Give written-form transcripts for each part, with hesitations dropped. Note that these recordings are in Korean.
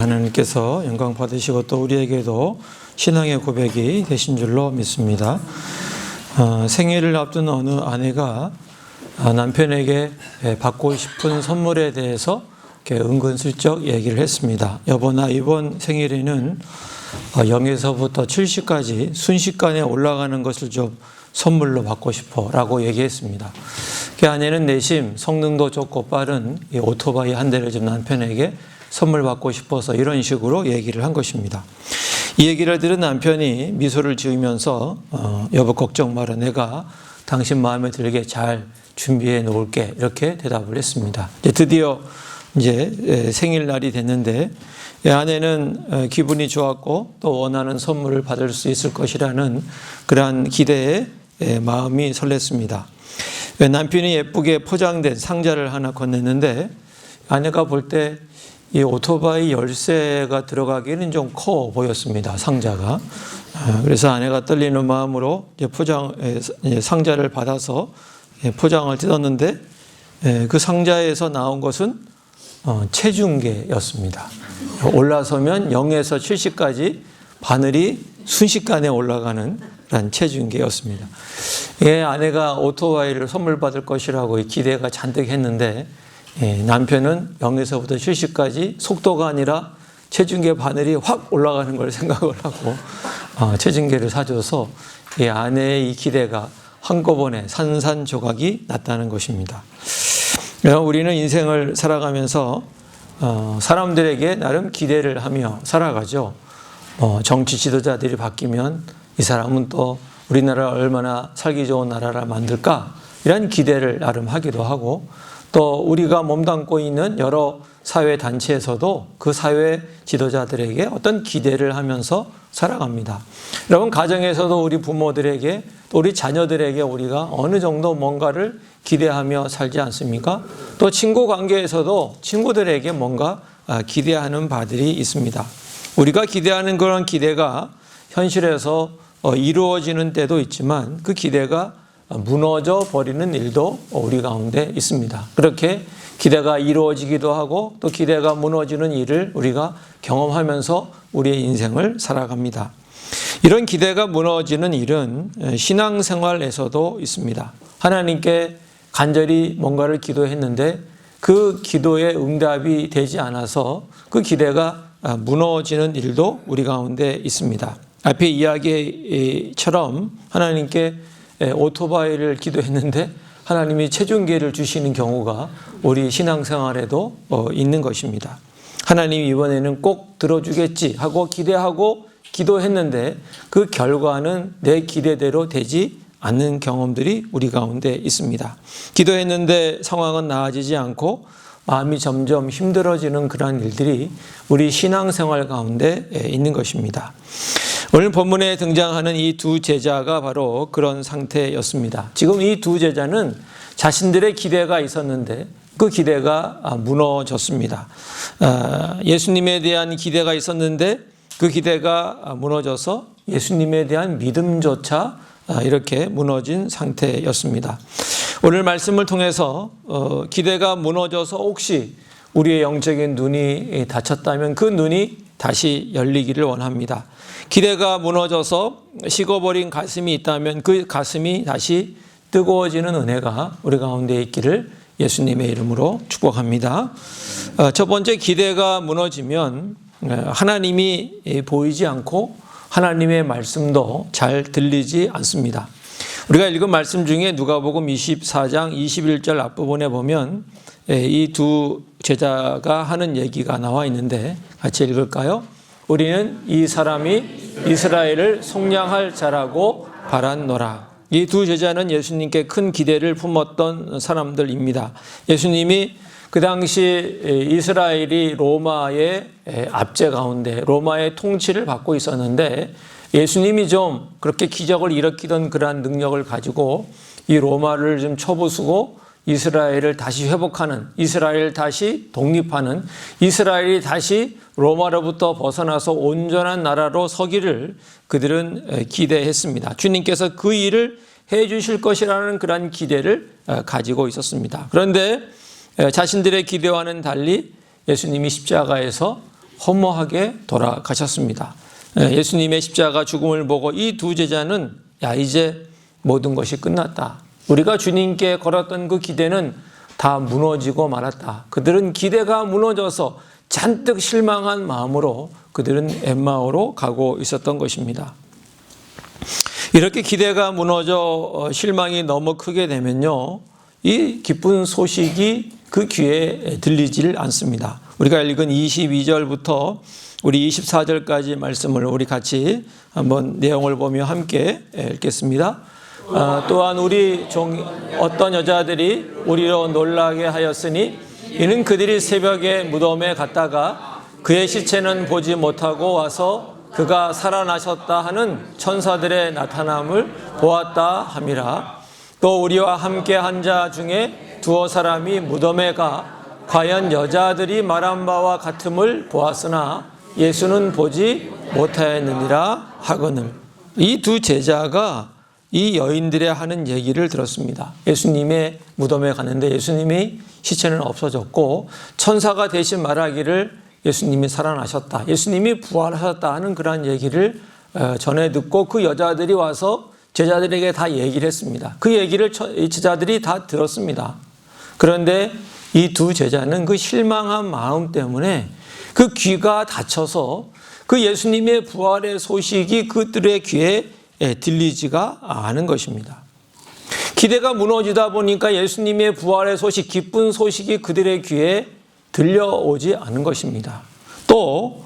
하나님께서 영광 받으시고 또 우리에게도 신앙의 고백이 되신 줄로 믿습니다. 생일을 앞둔 어느 아내가 남편에게 받고 싶은 선물에 대해서 은근슬쩍 얘기를 했습니다. 여보, 나 이번 생일에는 0에서부터 70까지 순식간에 올라가는 것을 좀 선물로 받고 싶어 라고 얘기했습니다. 그 아내는 내심 성능도 좋고 빠른 이 오토바이 한 대를 좀 남편에게 선물 받고 싶어서 이런 식으로 얘기를 한 것입니다. 이 얘기를 들은 남편이 미소를 지으면서 여보 걱정 마라, 내가 당신 마음에 들게 잘 준비해 놓을게, 이렇게 대답을 했습니다. 드디어 이제 생일날이 됐는데 아내는 기분이 좋았고 또 원하는 선물을 받을 수 있을 것이라는 그러한 기대에 마음이 설렜습니다. 남편이 예쁘게 포장된 상자를 하나 건넸는데 아내가 볼 때 이 오토바이 열쇠가 들어가기는 좀 커 보였습니다. 상자가. 그래서 아내가 떨리는 마음으로 상자를 받아서 포장을 뜯었는데 그 상자에서 나온 것은 체중계였습니다. 올라서면 0에서 70까지 바늘이 순식간에 올라가는 체중계였습니다. 아내가 오토바이를 선물 받을 것이라고 기대가 잔뜩 했는데 남편은 0에서부터 70까지 속도가 아니라 체중계 바늘이 확 올라가는 걸 생각을 하고 체중계를 사줘서 아내의 이 기대가 한꺼번에 산산조각이 났다는 것입니다. 우리는 인생을 살아가면서 사람들에게 나름 기대를 하며 살아가죠. 정치 지도자들이 바뀌면 이 사람은 또 우리나라를 얼마나 살기 좋은 나라를 만들까, 이런 기대를 나름 하기도 하고, 또 우리가 몸담고 있는 여러 사회 단체에서도 그 사회 지도자들에게 어떤 기대를 하면서 살아갑니다. 여러분, 가정에서도 우리 부모들에게 또 우리 자녀들에게 우리가 어느 정도 뭔가를 기대하며 살지 않습니까? 또 친구 관계에서도 친구들에게 뭔가 기대하는 바들이 있습니다. 우리가 기대하는 그런 기대가 현실에서 이루어지는 때도 있지만 그 기대가 무너져 버리는 일도 우리 가운데 있습니다. 그렇게 기대가 이루어지기도 하고 또 기대가 무너지는 일을 우리가 경험하면서 우리의 인생을 살아갑니다. 이런 기대가 무너지는 일은 신앙생활에서도 있습니다. 하나님께 간절히 뭔가를 기도했는데 그 기도의 응답이 되지 않아서 그 기대가 무너지는 일도 우리 가운데 있습니다. 앞에 이야기처럼 하나님께 오토바이를 기도했는데 하나님이 체중계를 주시는 경우가 우리 신앙생활에도 있는 것입니다. 하나님이 이번에는 꼭 들어주겠지 하고 기대하고 기도했는데 그 결과는 내 기대대로 되지 않는 경험들이 우리 가운데 있습니다. 기도했는데 상황은 나아지지 않고 마음이 점점 힘들어지는 그런 일들이 우리 신앙생활 가운데 있는 것입니다. 오늘 본문에 등장하는 이 두 제자가 바로 그런 상태였습니다. 지금 이 두 제자는 자신들의 기대가 있었는데 그 기대가 무너졌습니다. 예수님에 대한 기대가 있었는데 그 기대가 무너져서 예수님에 대한 믿음조차 이렇게 무너진 상태였습니다. 오늘 말씀을 통해서 기대가 무너져서 혹시 우리의 영적인 눈이 닫혔다면 그 눈이 다시 열리기를 원합니다. 기대가 무너져서 식어버린 가슴이 있다면 그 가슴이 다시 뜨거워지는 은혜가 우리 가운데 있기를 예수님의 이름으로 축복합니다. 첫 번째, 기대가 무너지면 하나님이 보이지 않고 하나님의 말씀도 잘 들리지 않습니다. 우리가 읽은 말씀 중에 누가복음 24장 21절 앞부분에 보면 이 두 제자가 하는 얘기가 나와 있는데 같이 읽을까요? 우리는 이 사람이 이스라엘을 속량할 자라고 바랐노라. 이 두 제자는 예수님께 큰 기대를 품었던 사람들입니다. 예수님이 그 당시 이스라엘이 로마의 압제 가운데 로마의 통치를 받고 있었는데 예수님이 좀 그렇게 기적을 일으키던 그러한 능력을 가지고 이 로마를 좀 쳐부수고 이스라엘을 다시 회복하는, 이스라엘을 다시 독립하는, 이스라엘이 다시 로마로부터 벗어나서 온전한 나라로 서기를 그들은 기대했습니다. 주님께서 그 일을 해 주실 것이라는 그런 기대를 가지고 있었습니다. 그런데 자신들의 기대와는 달리 예수님이 십자가에서 허무하게 돌아가셨습니다. 예수님의 십자가 죽음을 보고 이 두 제자는 이제 모든 것이 끝났다. 우리가 주님께 걸었던 그 기대는 다 무너지고 말았다. 그들은 기대가 무너져서 잔뜩 실망한 마음으로 그들은 엠마오로 가고 있었던 것입니다. 이렇게 기대가 무너져 실망이 너무 크게 되면요, 이 기쁜 소식이 그 귀에 들리질 않습니다. 우리가 읽은 22절부터 우리 24절까지 말씀을 우리 같이 한번 내용을 보며 함께 읽겠습니다. 또한 우리 어떤 여자들이 우리로 놀라게 하였으니 이는 그들이 새벽에 무덤에 갔다가 그의 시체는 보지 못하고 와서 그가 살아나셨다 하는 천사들의 나타남을 보았다 함이라. 또 우리와 함께 한 자 중에 두어 사람이 무덤에 가 과연 여자들이 말한 바와 같음을 보았으나 예수는 보지 못하였느니라 하거늘. 이 두 제자가 이 여인들의 하는 얘기를 들었습니다. 예수님의 무덤에 갔는데 예수님의 시체는 없어졌고 천사가 대신 말하기를 예수님이 살아나셨다, 예수님이 부활하셨다 하는 그런 얘기를 전해 듣고 그 여자들이 와서 제자들에게 다 얘기를 했습니다. 그 얘기를 제자들이 다 들었습니다. 그런데 이 두 제자는 그 실망한 마음 때문에 그 귀가 닫혀서 그 예수님의 부활의 소식이 그들의 귀에 들리지가 않은 것입니다. 기대가 무너지다 보니까 예수님의 부활의 소식, 기쁜 소식이 그들의 귀에 들려오지 않은 것입니다. 또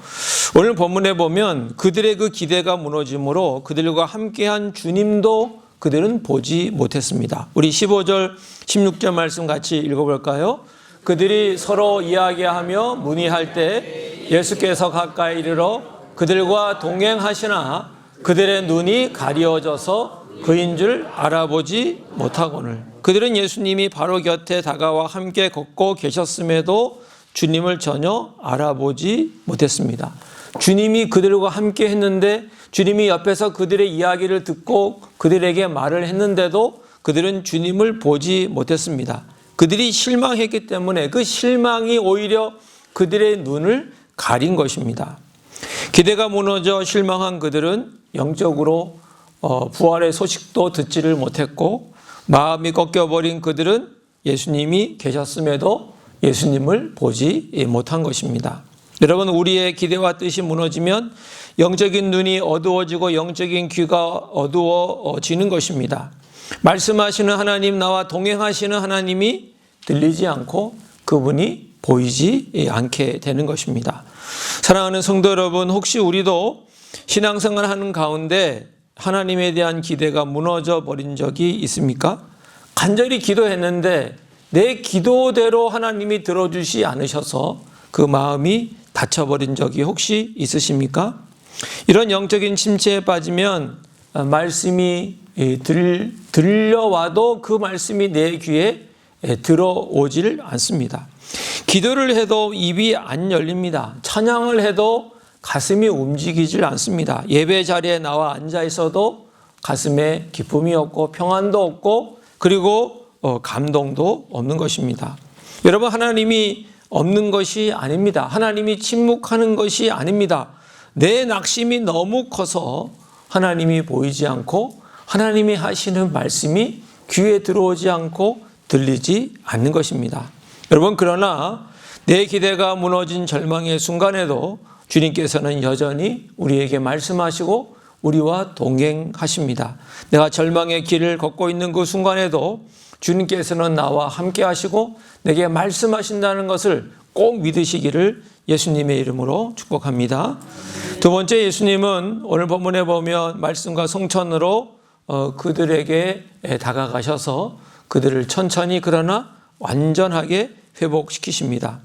오늘 본문에 보면 그들의 그 기대가 무너짐으로 그들과 함께한 주님도 그들은 보지 못했습니다. 우리 15절, 16절 말씀 같이 읽어볼까요? 그들이 서로 이야기하며 문의할 때 예수께서 가까이 이르러 그들과 동행하시나 그들의 눈이 가려져서 그인 줄 알아보지 못하거늘. 그들은 예수님이 바로 곁에 다가와 함께 걷고 계셨음에도 주님을 전혀 알아보지 못했습니다. 주님이 그들과 함께 했는데 주님이 옆에서 그들의 이야기를 듣고 그들에게 말을 했는데도 그들은 주님을 보지 못했습니다. 그들이 실망했기 때문에 그 실망이 오히려 그들의 눈을 가린 것입니다. 기대가 무너져 실망한 그들은 영적으로 부활의 소식도 듣지를 못했고 마음이 꺾여버린 그들은 예수님이 계셨음에도 예수님을 보지 못한 것입니다. 여러분, 우리의 기대와 뜻이 무너지면 영적인 눈이 어두워지고 영적인 귀가 어두워지는 것입니다. 말씀하시는 하나님, 나와 동행하시는 하나님이 들리지 않고 그분이 보이지 않게 되는 것입니다. 사랑하는 성도 여러분, 혹시 우리도 신앙생활 하는 가운데 하나님에 대한 기대가 무너져 버린 적이 있습니까? 간절히 기도했는데 내 기도대로 하나님이 들어주시 않으셔서 그 마음이 닫혀버린 적이 혹시 있으십니까? 이런 영적인 침체에 빠지면 말씀이 들려와도 그 말씀이 내 귀에 들어오질 않습니다. 기도를 해도 입이 안 열립니다. 찬양을 해도 가슴이 움직이질 않습니다. 예배 자리에 나와 앉아 있어도 가슴에 기쁨이 없고 평안도 없고 그리고 감동도 없는 것입니다. 여러분, 하나님이 없는 것이 아닙니다. 하나님이 침묵하는 것이 아닙니다. 내 낙심이 너무 커서 하나님이 보이지 않고 하나님이 하시는 말씀이 귀에 들어오지 않고 들리지 않는 것입니다. 여러분, 그러나 내 기대가 무너진 절망의 순간에도 주님께서는 여전히 우리에게 말씀하시고 우리와 동행하십니다. 내가 절망의 길을 걷고 있는 그 순간에도 주님께서는 나와 함께 하시고 내게 말씀하신다는 것을 꼭 믿으시기를 예수님의 이름으로 축복합니다. 두 번째, 예수님은 오늘 본문에 보면 말씀과 성천으로 그들에게 다가가셔서 그들을 천천히 그러나 완전하게 회복시키십니다.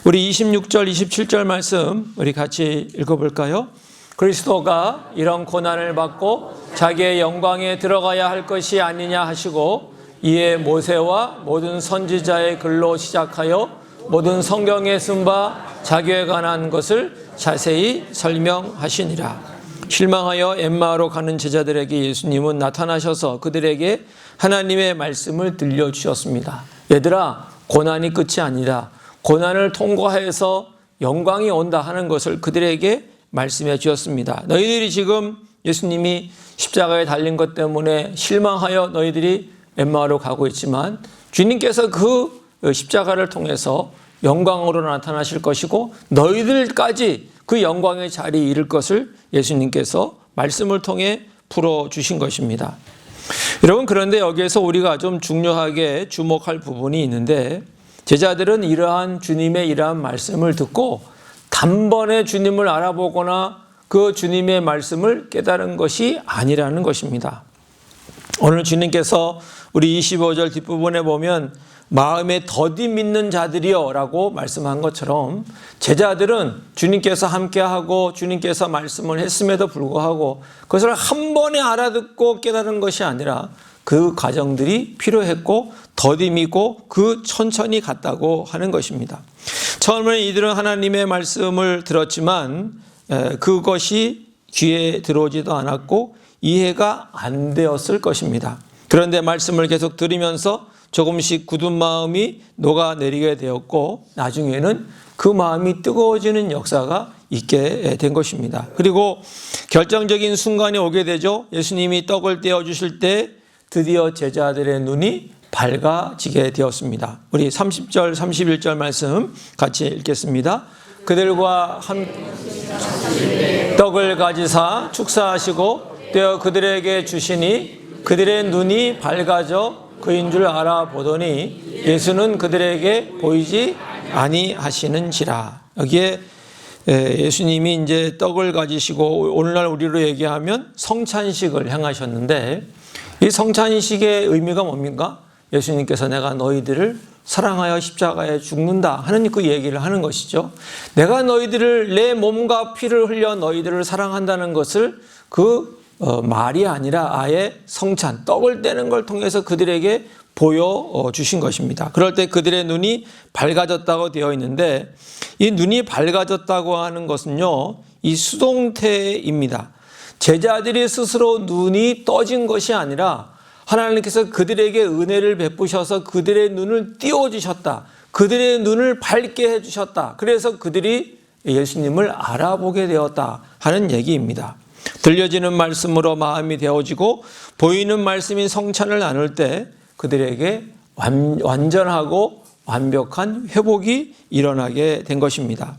우리 26절, 27절 말씀 우리 같이 읽어볼까요? 그리스도가 이런 고난을 받고 자기의 영광에 들어가야 할 것이 아니냐 하시고 이에 모세와 모든 선지자의 글로 시작하여 모든 성경에 쓴 바 자기에 관한 것을 자세히 설명하시니라. 실망하여 엠마오로 가는 제자들에게 예수님은 나타나셔서 그들에게 하나님의 말씀을 들려주셨습니다. 얘들아, 고난이 끝이 아니라 고난을 통과해서 영광이 온다 하는 것을 그들에게 말씀해 주었습니다. 너희들이 지금 예수님이 십자가에 달린 것 때문에 실망하여 너희들이 엠마오로 가고 있지만 주님께서 그 십자가를 통해서 영광으로 나타나실 것이고 너희들까지 그 영광의 자리에 이를 것을 예수님께서 말씀을 통해 풀어주신 것입니다. 여러분, 그런데 여기에서 우리가 좀 중요하게 주목할 부분이 있는데 제자들은 이러한 주님의 이러한 말씀을 듣고 단번에 주님을 알아보거나 그 주님의 말씀을 깨달은 것이 아니라는 것입니다. 오늘 주님께서 우리 25절 뒷부분에 보면 마음에 더디 믿는 자들이여 라고 말씀한 것처럼 제자들은 주님께서 함께하고 주님께서 말씀을 했음에도 불구하고 그것을 한 번에 알아듣고 깨달은 것이 아니라 그 과정들이 필요했고 더디 믿고 그 천천히 갔다고 하는 것입니다. 처음에 이들은 하나님의 말씀을 들었지만 그것이 귀에 들어오지도 않았고 이해가 안 되었을 것입니다. 그런데 말씀을 계속 들으면서 조금씩 굳은 마음이 녹아내리게 되었고 나중에는 그 마음이 뜨거워지는 역사가 있게 된 것입니다. 그리고 결정적인 순간이 오게 되죠. 예수님이 떡을 떼어주실 때 드디어 제자들의 눈이 밝아지게 되었습니다. 우리 30절 31절 말씀 같이 읽겠습니다. 그들과 함께 떡을 가지사 축사하시고 떼어 그들에게 주시니 그들의 눈이 밝아져 그인 줄 알아보더니 예수는 그들에게 보이지 아니하시는지라. 여기에 예수님이 이제 떡을 가지시고 오늘날 우리로 얘기하면 성찬식을 행하셨는데 이 성찬식의 의미가 뭡니까? 예수님께서 내가 너희들을 사랑하여 십자가에 죽는다 하는 그 얘기를 하는 것이죠. 내가 너희들을 내 몸과 피를 흘려 너희들을 사랑한다는 것을 말이 아니라 아예 성찬, 떡을 떼는 걸 통해서 그들에게 보여주신 것입니다. 그럴 때 그들의 눈이 밝아졌다고 되어 있는데 이 눈이 밝아졌다고 하는 것은요, 이 수동태입니다. 제자들이 스스로 눈이 떠진 것이 아니라 하나님께서 그들에게 은혜를 베푸셔서 그들의 눈을 띄워주셨다. 그들의 눈을 밝게 해주셨다. 그래서 그들이 예수님을 알아보게 되었다 하는 얘기입니다. 들려지는 말씀으로 마음이 되어지고 보이는 말씀인 성찬을 나눌 때 그들에게 완전하고 완벽한 회복이 일어나게 된 것입니다.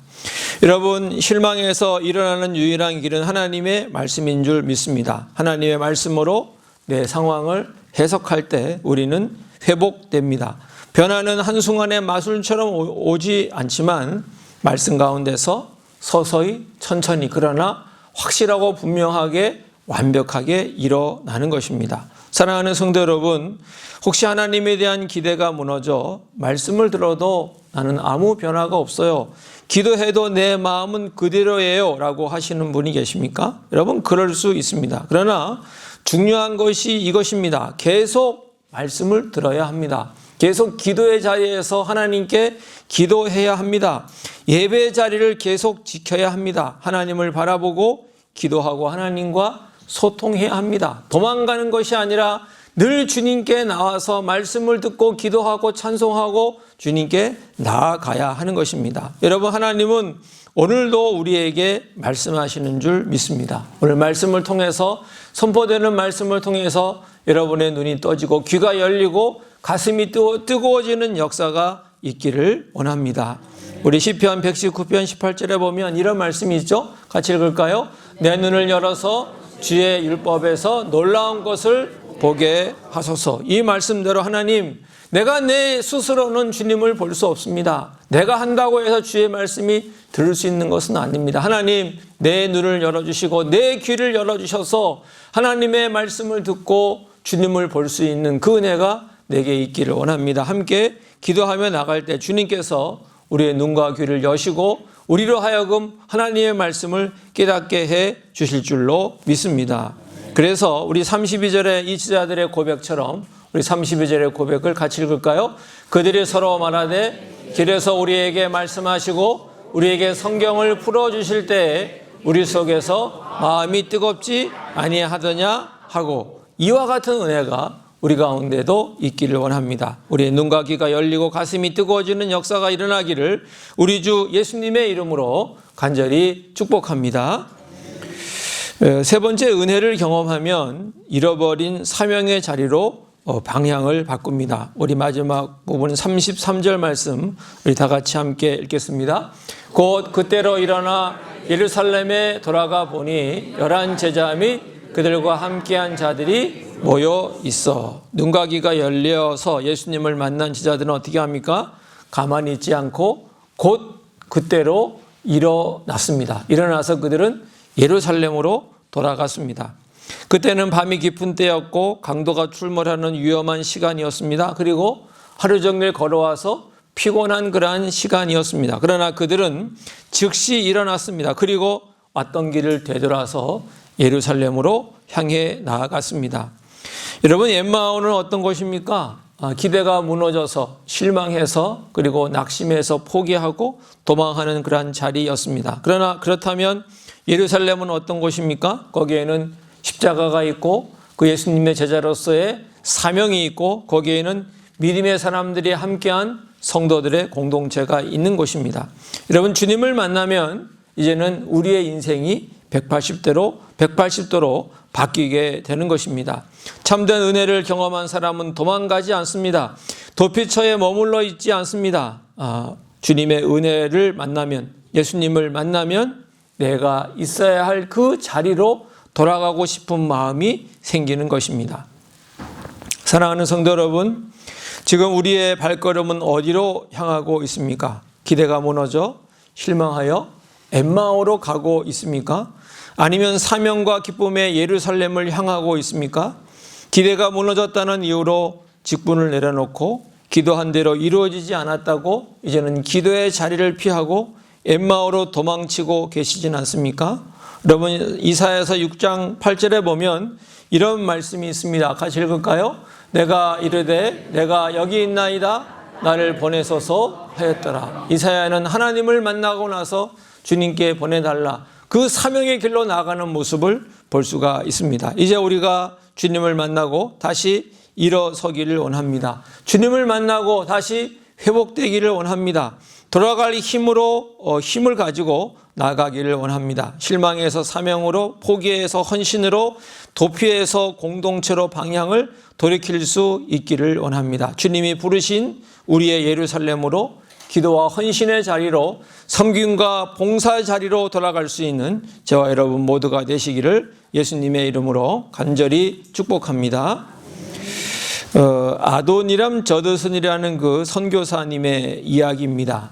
여러분, 실망에서 일어나는 유일한 길은 하나님의 말씀인 줄 믿습니다. 하나님의 말씀으로 내 상황을 해석할 때 우리는 회복됩니다. 변화는 한순간의 마술처럼 오지 않지만 말씀 가운데서 서서히 천천히 그러나 확실하고 분명하게 완벽하게 일어나는 것입니다. 사랑하는 성도 여러분, 혹시 하나님에 대한 기대가 무너져 말씀을 들어도 나는 아무 변화가 없어요, 기도해도 내 마음은 그대로예요 라고 하시는 분이 계십니까? 여러분, 그럴 수 있습니다. 그러나 중요한 것이 이것입니다. 계속 말씀을 들어야 합니다. 계속 기도의 자리에서 하나님께 기도해야 합니다. 예배의 자리를 계속 지켜야 합니다. 하나님을 바라보고 기도하고 하나님과 소통해야 합니다. 도망가는 것이 아니라 늘 주님께 나와서 말씀을 듣고 기도하고 찬송하고 주님께 나아가야 하는 것입니다. 여러분, 하나님은 오늘도 우리에게 말씀하시는 줄 믿습니다. 오늘 말씀을 통해서 선포되는 말씀을 통해서 여러분의 눈이 떠지고 귀가 열리고 가슴이 뜨거워지는 역사가 있기를 원합니다. 우리 시편 119편 18절에 보면 이런 말씀이 있죠. 같이 읽을까요? 내 눈을 열어서 주의 율법에서 놀라운 것을 보게 하소서. 이 말씀대로 하나님, 내가 내 스스로는 주님을 볼 수 없습니다. 내가 한다고 해서 주의 말씀이 들을 수 있는 것은 아닙니다. 하나님, 내 눈을 열어주시고 내 귀를 열어주셔서 하나님의 말씀을 듣고 주님을 볼 수 있는 그 은혜가 내게 있기를 원합니다. 함께 기도하며 나갈 때 주님께서 우리의 눈과 귀를 여시고 우리로 하여금 하나님의 말씀을 깨닫게 해 주실 줄로 믿습니다. 그래서 우리 32절의 이 제자들의 고백처럼 우리 32절의 고백을 같이 읽을까요? 그들이 서로 말하되 길에서 우리에게 말씀하시고 우리에게 성경을 풀어주실 때에 우리 속에서 마음이 뜨겁지 아니하더냐 하고, 이와 같은 은혜가 우리 가운데도 있기를 원합니다. 우리의 눈과 귀가 열리고 가슴이 뜨거워지는 역사가 일어나기를 우리 주 예수님의 이름으로 간절히 축복합니다. 세 번째, 은혜를 경험하면 잃어버린 사명의 자리로 방향을 바꿉니다. 우리 마지막 부분 33절 말씀 우리 다 같이 함께 읽겠습니다. 곧 그때로 일어나 예루살렘에 돌아가 보니 11 제자 및 그들과 함께한 자들이 모여 있어. 눈과 귀가 열려서 예수님을 만난 제자들은 어떻게 합니까? 가만히 있지 않고 곧 그때로 일어났습니다. 일어나서 그들은 예루살렘으로 돌아갔습니다. 그때는 밤이 깊은 때였고 강도가 출몰하는 위험한 시간이었습니다. 그리고 하루 종일 걸어와서 피곤한 그러한 시간이었습니다. 그러나 그들은 즉시 일어났습니다. 그리고 왔던 길을 되돌아서 예루살렘으로 향해 나아갔습니다. 여러분, 엠마오는 어떤 곳입니까? 기대가 무너져서 실망해서 그리고 낙심해서 포기하고 도망하는 그러한 자리였습니다. 그러나 그렇다면 예루살렘은 어떤 곳입니까? 거기에는 십자가가 있고 그 예수님의 제자로서의 사명이 있고 거기에는 믿음의 사람들이 함께한 성도들의 공동체가 있는 곳입니다. 여러분, 주님을 만나면 이제는 우리의 인생이 180도로 바뀌게 되는 것입니다. 참된 은혜를 경험한 사람은 도망가지 않습니다. 도피처에 머물러 있지 않습니다. 주님의 은혜를 만나면, 예수님을 만나면 내가 있어야 할 그 자리로 돌아가고 싶은 마음이 생기는 것입니다. 사랑하는 성도 여러분, 지금 우리의 발걸음은 어디로 향하고 있습니까? 기대가 무너져 실망하여 엠마오로 가고 있습니까? 아니면 사명과 기쁨의 예루살렘을 향하고 있습니까? 기대가 무너졌다는 이유로 직분을 내려놓고 기도한 대로 이루어지지 않았다고 이제는 기도의 자리를 피하고 엠마오로 도망치고 계시진 않습니까? 여러분, 이사야서 6장 8절에 보면 이런 말씀이 있습니다. 같이 읽을까요? 내가 이르되 내가 여기 있나이다 나를 보내소서 하였더라. 이사야는 하나님을 만나고 나서 주님께 보내달라, 그 사명의 길로 나아가는 모습을 볼 수가 있습니다. 이제 우리가 주님을 만나고 다시 일어서기를 원합니다. 주님을 만나고 다시 회복되기를 원합니다. 돌아갈 힘을 가지고 나가기를 원합니다. 실망에서 사명으로, 포기에서 헌신으로, 도피에서 공동체로 방향을 돌이킬 수 있기를 원합니다. 주님이 부르신 우리의 예루살렘으로, 기도와 헌신의 자리로, 섬김과 봉사의 자리로 돌아갈 수 있는 저와 여러분 모두가 되시기를 예수님의 이름으로 간절히 축복합니다. 아도니람 저드슨이라는 그 선교사님의 이야기입니다.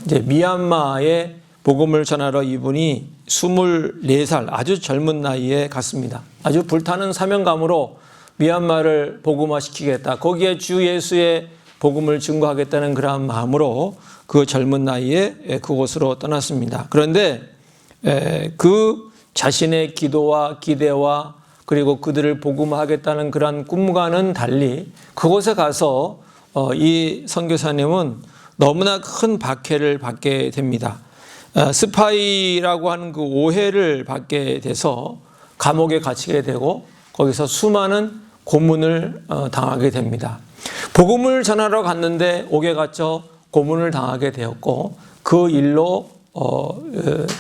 이제 미얀마에 복음을 전하러 이분이 24살 아주 젊은 나이에 갔습니다. 아주 불타는 사명감으로 미얀마를 복음화시키겠다, 거기에 주 예수의 복음을 증거하겠다는 그러한 마음으로 그 젊은 나이에 그곳으로 떠났습니다. 그런데 그 자신의 기도와 기대와 그리고 그들을 복음화하겠다는 그러한 꿈과는 달리 그곳에 가서 이 선교사님은 너무나 큰 박해를 받게 됩니다. 스파이라고 하는 그 오해를 받게 돼서 감옥에 갇히게 되고 거기서 수많은 고문을 당하게 됩니다. 복음을 전하러 갔는데 옥에 갇혀 고문을 당하게 되었고 그 일로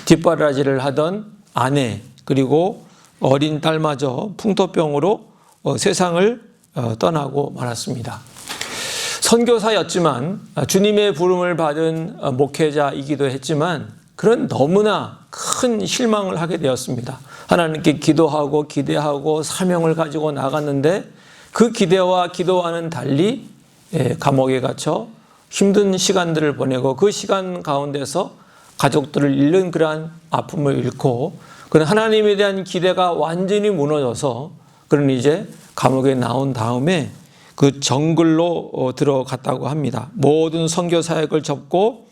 뒷바라지를 하던 아내 그리고 어린 딸마저 풍토병으로 세상을 떠나고 말았습니다. 선교사였지만 주님의 부름을 받은 목회자이기도 했지만 그런 너무나 큰 실망을 하게 되었습니다. 하나님께 기도하고 기대하고 사명을 가지고 나갔는데 그 기대와 기도와는 달리 감옥에 갇혀 힘든 시간들을 보내고 그 시간 가운데서 가족들을 잃는 그러한 아픔을 잃고 그런 하나님에 대한 기대가 완전히 무너져서 그런 이제 감옥에 나온 다음에 그 정글로 들어갔다고 합니다. 모든 선교 사역을 접고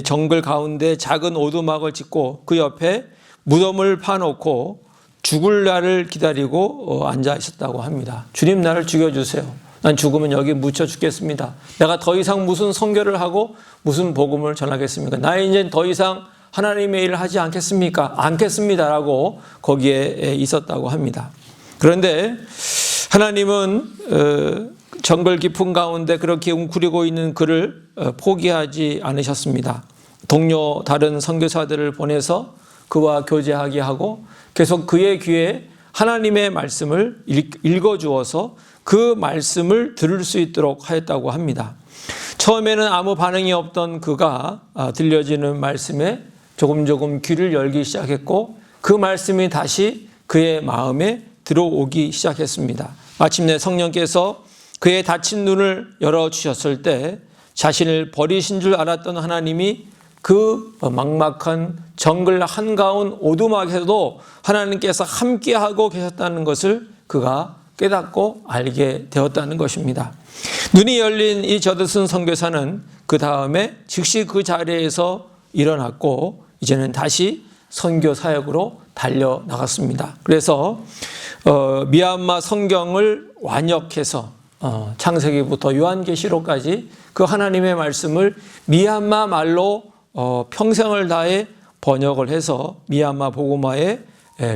정글 가운데 작은 오두막을 짓고 그 옆에 무덤을 파놓고 죽을 날을 기다리고 앉아 있었다고 합니다. 주님, 나를 죽여주세요. 난 죽으면 여기 묻혀 죽겠습니다. 내가 더 이상 무슨 선교를 하고 무슨 복음을 전하겠습니까? 나 이제 더 이상 하나님의 일을 하지 않겠습니까? 않겠습니다라고 거기에 있었다고 합니다. 그런데 하나님은 정글 깊은 가운데 그렇게 웅크리고 있는 그를 포기하지 않으셨습니다. 동료 다른 선교사들을 보내서 그와 교제하게 하고 계속 그의 귀에 하나님의 말씀을 읽어주어서 그 말씀을 들을 수 있도록 하였다고 합니다. 처음에는 아무 반응이 없던 그가 들려지는 말씀에 조금 귀를 열기 시작했고 그 말씀이 다시 그의 마음에 들어오기 시작했습니다. 마침내 성령께서 그의 닫힌 눈을 열어주셨을 때 자신을 버리신 줄 알았던 하나님이 그 막막한 정글 한가운 오두막에서도 하나님께서 함께하고 계셨다는 것을 그가 깨닫고 알게 되었다는 것입니다. 눈이 열린 이 저드슨 선교사는 그 다음에 즉시 그 자리에서 일어났고 이제는 다시 선교 사역으로 달려나갔습니다. 그래서 미얀마 성경을 완역해서 창세기부터 요한계시록까지 그 하나님의 말씀을 미얀마 말로 평생을 다해 번역을 해서 미얀마 복음화의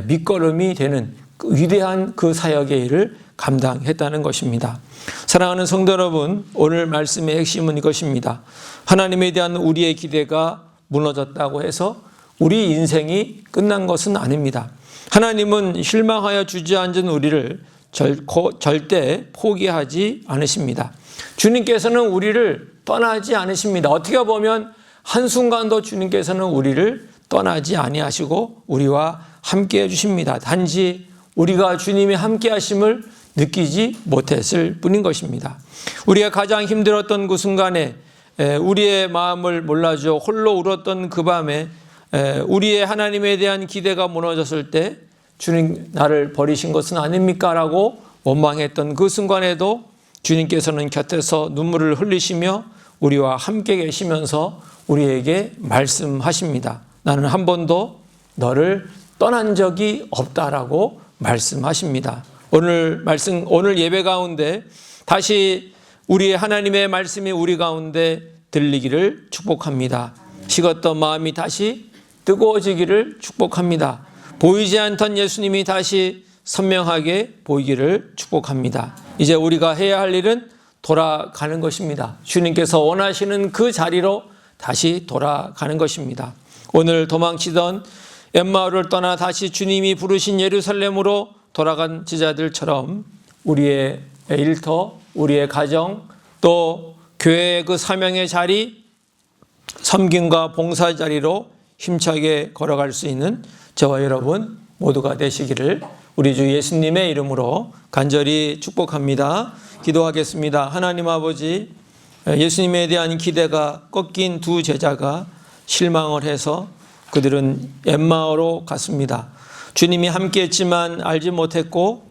밑거름이 되는 위대한 그 사역의 일을 감당했다는 것입니다. 사랑하는 성도 여러분, 오늘 말씀의 핵심은 이것입니다. 하나님에 대한 우리의 기대가 무너졌다고 해서 우리 인생이 끝난 것은 아닙니다. 하나님은 실망하여 주저앉은 우리를 절대 포기하지 않으십니다. 주님께서는 우리를 떠나지 않으십니다. 어떻게 보면 한순간도 주님께서는 우리를 떠나지 아니하시고 우리와 함께 해주십니다. 단지 우리가 주님이 함께 하심을 느끼지 못했을 뿐인 것입니다. 우리가 가장 힘들었던 그 순간에 우리의 마음을 몰라줘 홀로 울었던 그 밤에 우리의 하나님에 대한 기대가 무너졌을 때 주님 나를 버리신 것은 아닙니까? 라고 원망했던 그 순간에도 주님께서는 곁에서 눈물을 흘리시며 우리와 함께 계시면서 우리에게 말씀하십니다. 나는 한 번도 너를 떠난 적이 없다라고 말씀하십니다. 오늘 예배 가운데 다시 우리의 하나님의 말씀이 우리 가운데 들리기를 축복합니다. 식었던 마음이 다시 뜨거워지기를 축복합니다. 보이지 않던 예수님이 다시 선명하게 보이기를 축복합니다. 이제 우리가 해야 할 일은 돌아가는 것입니다. 주님께서 원하시는 그 자리로 다시 돌아가는 것입니다. 오늘 도망치던 엠마오를 떠나 다시 주님이 부르신 예루살렘으로 돌아간 제자들처럼 우리의 일터, 우리의 가정, 또 교회의 그 사명의 자리, 섬김과 봉사 자리로 힘차게 걸어갈 수 있는 저와 여러분 모두가 되시기를 우리 주 예수님의 이름으로 간절히 축복합니다. 기도하겠습니다. 하나님 아버지, 예수님에 대한 기대가 꺾인 두 제자가 실망을 해서 그들은 엠마오로 갔습니다. 주님이 함께했지만 알지 못했고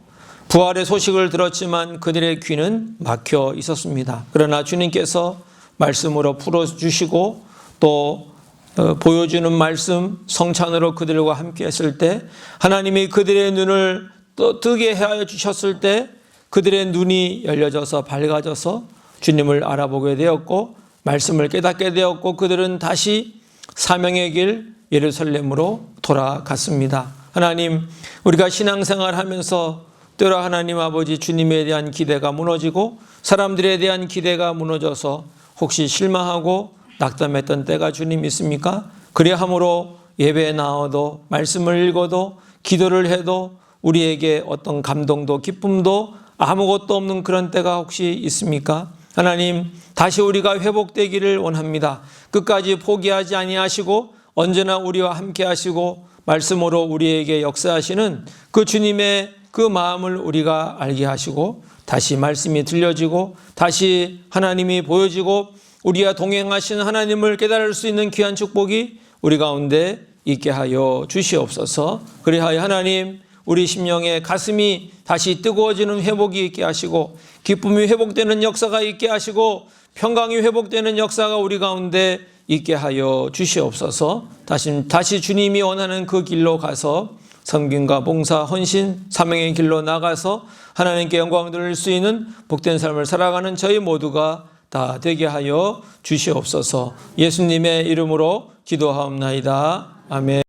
부활의 소식을 들었지만 그들의 귀는 막혀 있었습니다. 그러나 주님께서 말씀으로 풀어주시고 또 보여주는 말씀 성찬으로 그들과 함께 했을 때 하나님이 그들의 눈을 또 뜨게 하여 주셨을 때 그들의 눈이 열려져서 밝아져서 주님을 알아보게 되었고 말씀을 깨닫게 되었고 그들은 다시 사명의 길 예루살렘으로 돌아갔습니다. 하나님, 우리가 신앙생활 하면서 때로 하나님 아버지 주님에 대한 기대가 무너지고 사람들에 대한 기대가 무너져서 혹시 실망하고 낙담했던 때가 주님 있습니까? 그리함으로 예배에 나와도 말씀을 읽어도 기도를 해도 우리에게 어떤 감동도 기쁨도 아무것도 없는 그런 때가 혹시 있습니까? 하나님, 다시 우리가 회복되기를 원합니다. 끝까지 포기하지 아니하시고 언제나 우리와 함께 하시고 말씀으로 우리에게 역사하시는 그 주님의 그 마음을 우리가 알게 하시고 다시 말씀이 들려지고 다시 하나님이 보여지고 우리와 동행하시는 하나님을 깨달을 수 있는 귀한 축복이 우리 가운데 있게 하여 주시옵소서. 그리하여 하나님, 우리 심령의 가슴이 다시 뜨거워지는 회복이 있게 하시고 기쁨이 회복되는 역사가 있게 하시고 평강이 회복되는 역사가 우리 가운데 있게 하여 주시옵소서. 다시 주님이 원하는 그 길로 가서 섬김과 봉사, 헌신, 사명의 길로 나가서 하나님께 영광 돌릴 수 있는 복된 삶을 살아가는 저희 모두가 다 되게 하여 주시옵소서. 예수님의 이름으로 기도하옵나이다. 아멘.